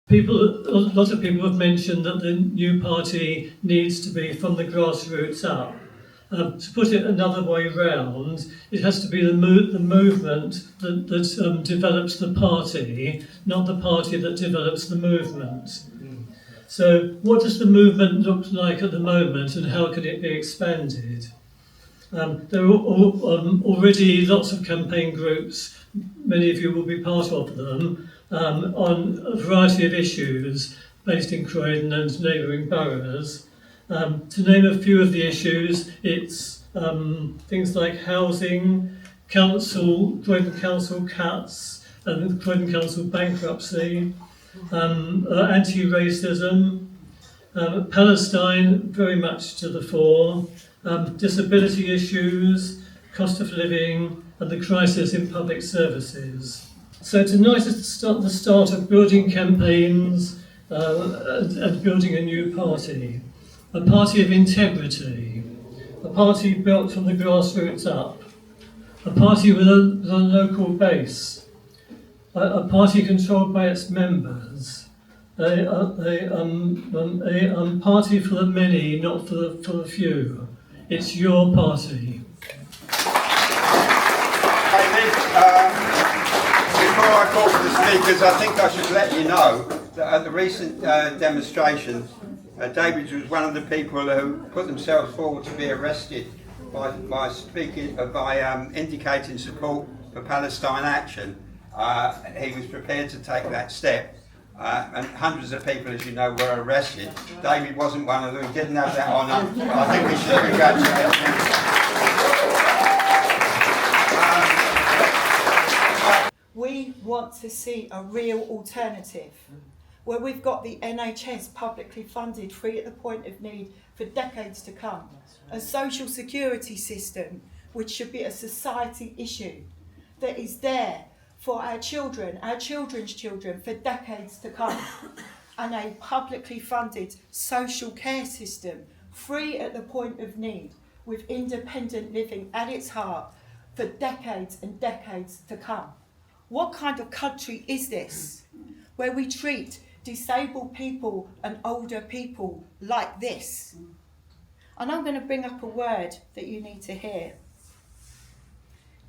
A lot of people have mentioned that the new party needs to be from the grassroots up. To put it another way round, it has to be the movement that develops the party, not the party that develops the movement. So what does the movement look like at the moment, and how can it be expanded? There are already lots of campaign groups, many of you will be part of them, on a variety of issues based in Croydon and neighbouring boroughs. To name a few of the issues, it's things like housing, Croydon Council cuts, and Croydon Council bankruptcy, anti-racism, Palestine very much to the fore, disability issues, cost of living, and the crisis in public services. So tonight is the start of building campaigns and building a new party. A party of integrity, a party built from the grassroots up, a party with a local base, a party controlled by its members, a party for the many, not for the few. It's your party. Before I call for the speakers, I think I should let you know that at the recent demonstration, David was one of the people who put themselves forward to be arrested by indicating support for Palestine action. He was prepared to take that step, and hundreds of people, as you know, were arrested. David wasn't one of them. He didn't have that honour. I think we should congratulate him. We want to see a real alternative, where we've got the NHS publicly funded, free at the point of need for decades to come. A social security system which should be a society issue that is there for our children, our children's children for decades to come. And a publicly funded social care system, free at the point of need, with independent living at its heart for decades and decades to come. What kind of country is this, where we treat disabled people and older people like this? And I'm going to bring up a word that you need to hear.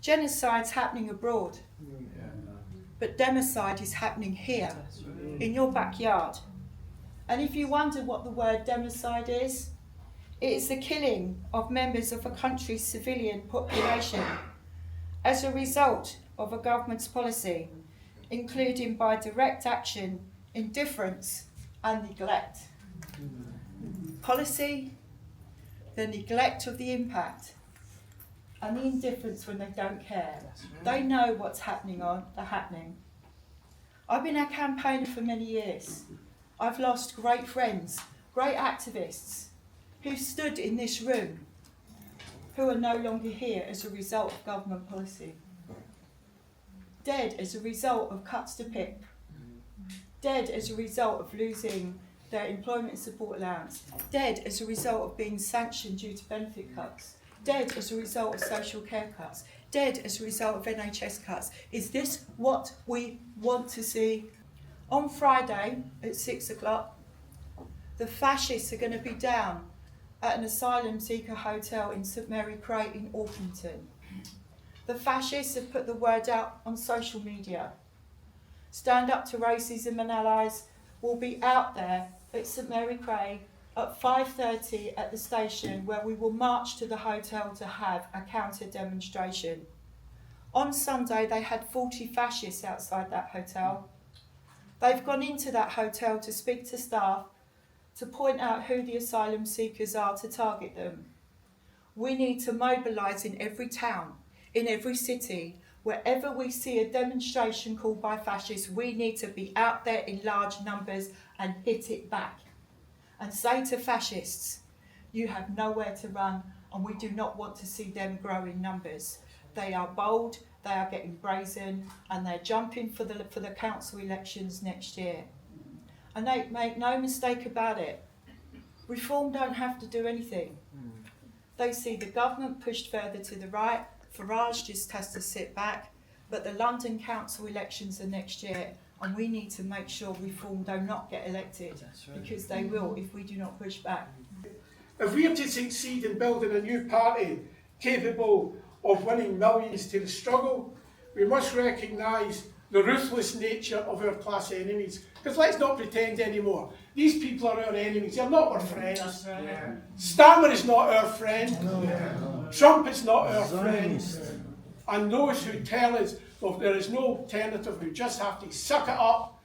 Genocide's happening abroad, but democide is happening here, in your backyard. And if you wonder what the word democide is, it is the killing of members of a country's civilian population as a result of a government's policy, including by direct action, indifference and neglect. Policy, the neglect of the impact, and the indifference when they don't care. They know what's happening. I've been a campaigner for many years. I've lost great friends, great activists who stood in this room, who are no longer here as a result of government policy. Dead as a result of cuts to PIP. Dead as a result of losing their employment support allowance. Dead as a result of being sanctioned due to benefit cuts. Dead as a result of social care cuts. Dead as a result of NHS cuts. Is this what we want to see? On Friday at 6 o'clock, the fascists are going to be down at an asylum seeker hotel in St Mary Cray in Orpington. The fascists have put the word out on social media. Stand Up to Racism and Allies will be out there at St Mary Cray at 5:30 at the station, where we will march to the hotel to have a counter demonstration. On Sunday they had 40 fascists outside that hotel. They've gone into that hotel to speak to staff to point out who the asylum seekers are, to target them. We need to mobilise in every town, in every city. Wherever we see a demonstration called by fascists, we need to be out there in large numbers and hit it back. And say to fascists, you have nowhere to run, and we do not want to see them grow in numbers. They are bold, they are getting brazen, and they're jumping for the council elections next year. And they make no mistake about it. Reform don't have to do anything. They see the government pushed further to the right. Farage just has to sit back, but the London council elections are next year, And we need to make sure Reform do not get elected, because they will if we do not push back. If we are to succeed in building a new party capable of winning millions to the struggle, we must recognise the ruthless nature of our class enemies. Because let's not pretend anymore. These people are our enemies, they're not our friends. Starmer is not our friend. Trump is not our friend. And those who tell us, well, there is no alternative, we just have to suck it up,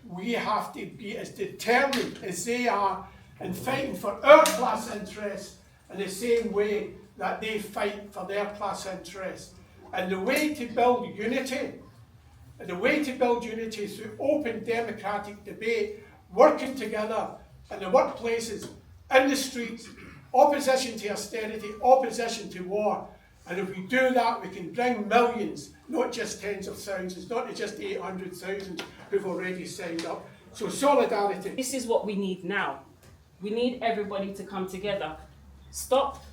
we have to be as determined as they are in fighting for our class interests in the same way that they fight for their class interests. And the way to build unity, is through open democratic debate, working together in the workplaces, in the streets, opposition to austerity, opposition to war. And if we do that, we can bring millions, not just tens of thousands, not just 800,000 who've already signed up. So solidarity. This is what we need now. We need everybody to come together. Stop.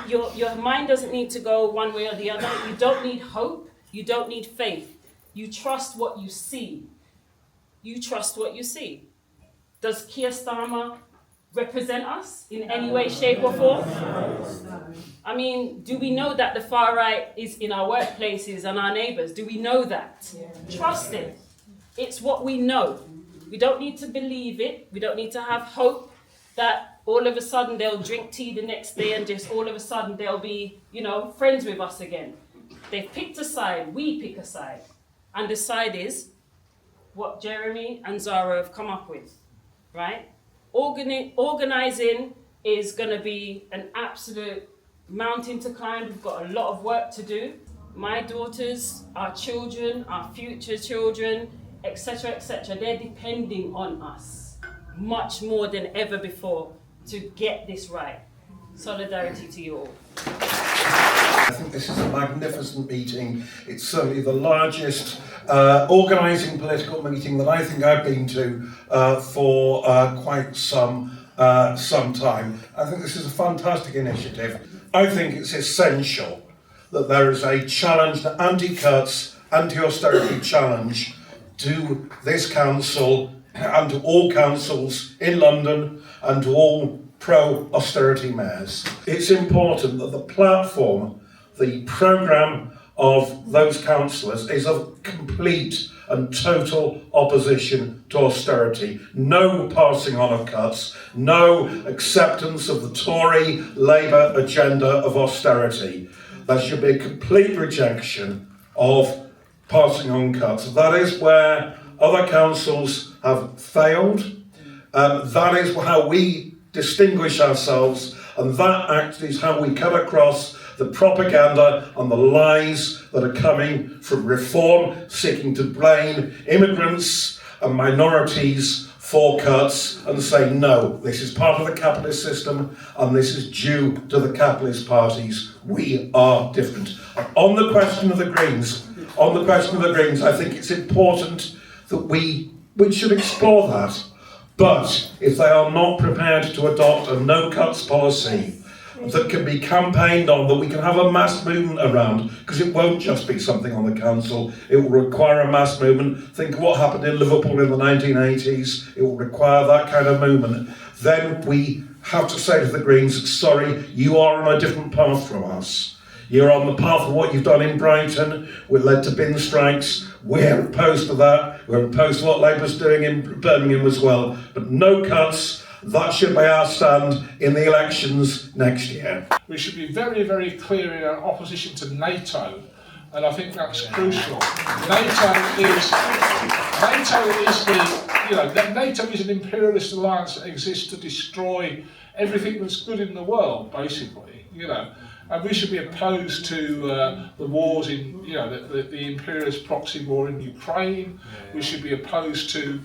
Your mind doesn't need to go one way or the other. You don't need hope. You don't need faith. You trust what you see. You trust what you see. Does Keir Starmer represent us in any way, shape or form? I mean, do we know that the far right is in our workplaces and our neighbours? Do we know that? Trust it. It's what we know. We don't need to believe it. We don't need to have hope that all of a sudden they'll drink tea the next day and just all of a sudden they'll be, friends with us again. They've picked a side, we pick a side. And the side is what Jeremy and Zara have come up with, right? Organising is going to be an absolute mountain to climb. We've got a lot of work to do. My daughters, our children, our future children, etc., they're depending on us much more than ever before to get this right. Solidarity to you all. I think this is a magnificent meeting. It's certainly the largest organising political meeting that I think I've been to for quite some time. I think this is a fantastic initiative. I think it's essential that there is a challenge, an anti-cuts, anti-austerity challenge to this council and to all councils in London and to all pro-austerity mayors. It's important that the platform, the programme of those councillors is of complete and total opposition to austerity. No passing on of cuts, no acceptance of the Tory Labour agenda of austerity. There should be a complete rejection of passing on cuts. That is where other councils have failed. That is how we distinguish ourselves, and that actually is how we cut across the propaganda and the lies that are coming from Reform, seeking to blame immigrants and minorities for cuts and say, no, this is part of the capitalist system and this is due to the capitalist parties. We are different. And on the question of the Greens, I think it's important that we should explore that. But if they are not prepared to adopt a no-cuts policy that can be campaigned on, that we can have a mass movement around, because it won't just be something on the council, it will require a mass movement. Think of what happened in Liverpool in the 1980s, it will require that kind of movement. Then we have to say to the Greens, sorry, you are on a different path from us. You're on the path of what you've done in Brighton, which led to bin strikes. We're opposed to that. We're opposed to what Labour's doing in Birmingham as well. But no cuts. That should be our stand in the elections next year. We should be very, very clear in our opposition to NATO, and I think that's crucial. NATO is an imperialist alliance that exists to destroy everything that's good in the world, basically. And we should be opposed to the wars in, the imperialist proxy war in Ukraine. We should be opposed to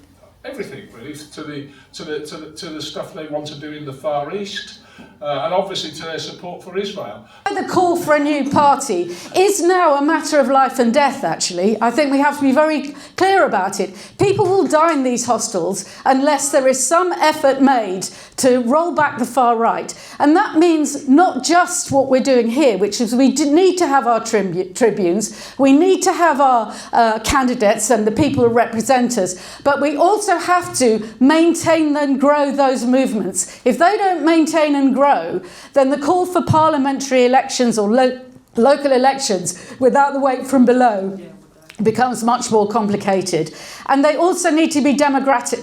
everything, really, to the stuff they want to do in the Far East. and obviously to their support for Israel. The call for a new party is now a matter of life and death, actually. I think we have to be very clear about it. People will die in these hostels unless there is some effort made to roll back the far right. And that means not just what we're doing here, which is we need to have our tribunes, we need to have our candidates and the people who represent us, but we also have to maintain and grow those movements. If they don't maintain and grow, then the call for parliamentary elections or local elections without the weight from below becomes much more complicated. And they also need to be democratic,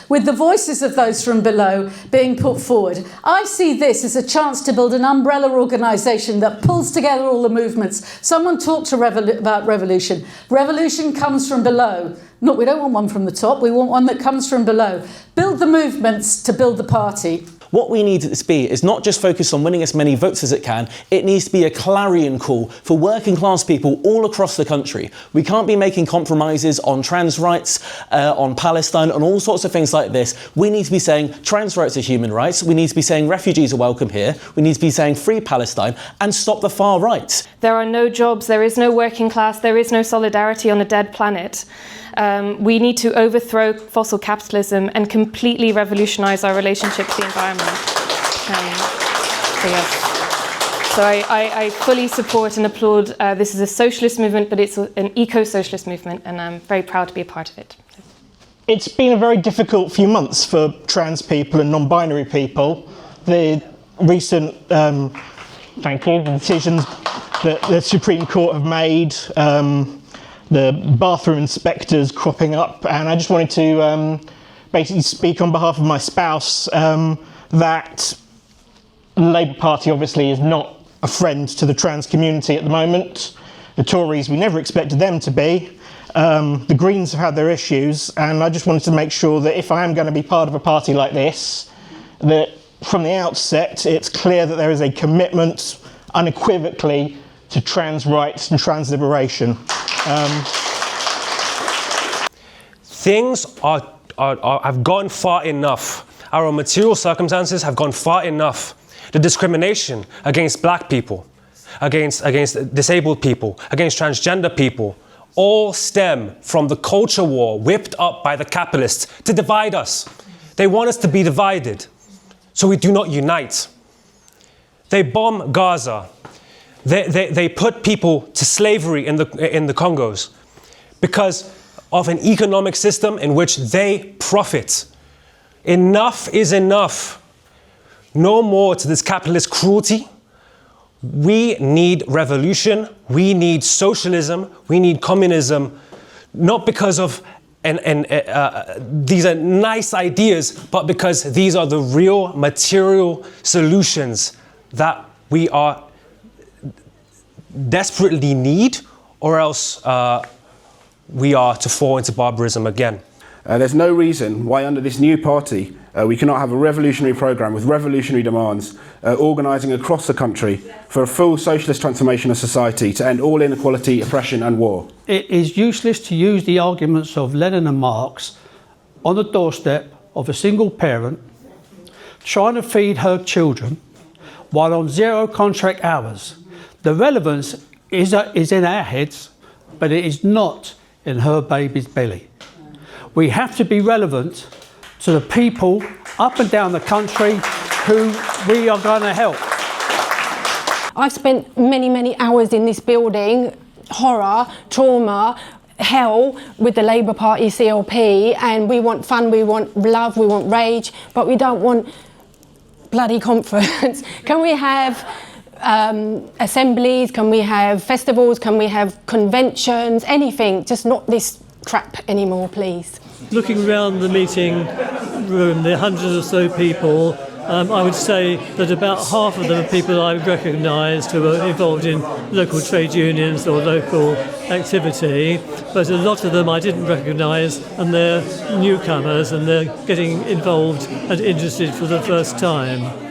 with the voices of those from below being put forward. I see this as a chance to build an umbrella organisation that pulls together all the movements. Someone talked about revolution. Revolution comes from below. No, we don't want one from the top, we want one that comes from below. Build the movements to build the party. What we need it to be is not just focus on winning as many votes as it can, it needs to be a clarion call for working class people all across the country. We can't be making compromises on trans rights, on Palestine, on all sorts of things like this. We need to be saying trans rights are human rights, we need to be saying refugees are welcome here, we need to be saying free Palestine and stop the far right. There are no jobs, there is no working class, there is no solidarity on a dead planet. We need to overthrow fossil capitalism and completely revolutionise our relationship to the environment. So I fully support and applaud. This is a socialist movement, but it's an eco-socialist movement, and I'm very proud to be a part of it. It's been a very difficult few months for trans people and non-binary people. The recent, the decisions that the Supreme Court have made, the bathroom inspectors cropping up, and I just wanted to basically speak on behalf of my spouse that the Labour Party obviously is not a friend to the trans community at the moment. The Tories, we never expected them to be. The Greens have had their issues, and I just wanted to make sure that if I am going to be part of a party like this, that from the outset it's clear that there is a commitment unequivocally to trans rights and trans liberation. Things have gone far enough. Our material circumstances have gone far enough. The discrimination against black people, against disabled people, against transgender people, all stem from the culture war whipped up by the capitalists to divide us. They want us to be divided, so we do not unite. They bomb Gaza. They put people to slavery in the Congos because of an economic system in which they profit. Enough is enough. No more to this capitalist cruelty. We need revolution. We need socialism. We need communism, not because of these are nice ideas, but because these are the real material solutions that we are desperately need, or else we are to fall into barbarism again. There's no reason why under this new party we cannot have a revolutionary programme with revolutionary demands organising across the country for a full socialist transformation of society to end all inequality, oppression and war. It is useless to use the arguments of Lenin and Marx on the doorstep of a single parent trying to feed her children while on zero contract hours. The relevance is in our heads, but it is not in her baby's belly. We have to be relevant to the people up and down the country who we are going to help. I've spent many hours in this building, horror, trauma, hell with the Labour Party CLP, and we want fun, we want love, we want rage, but we don't want bloody conference. Can we have assemblies, can we have festivals, can we have conventions, anything, just not this crap anymore, please. Looking around the meeting room, the hundreds or so people, I would say that about half of them are people I recognised who are involved in local trade unions or local activity, but a lot of them I didn't recognise, and they're newcomers and they're getting involved and interested for the first time.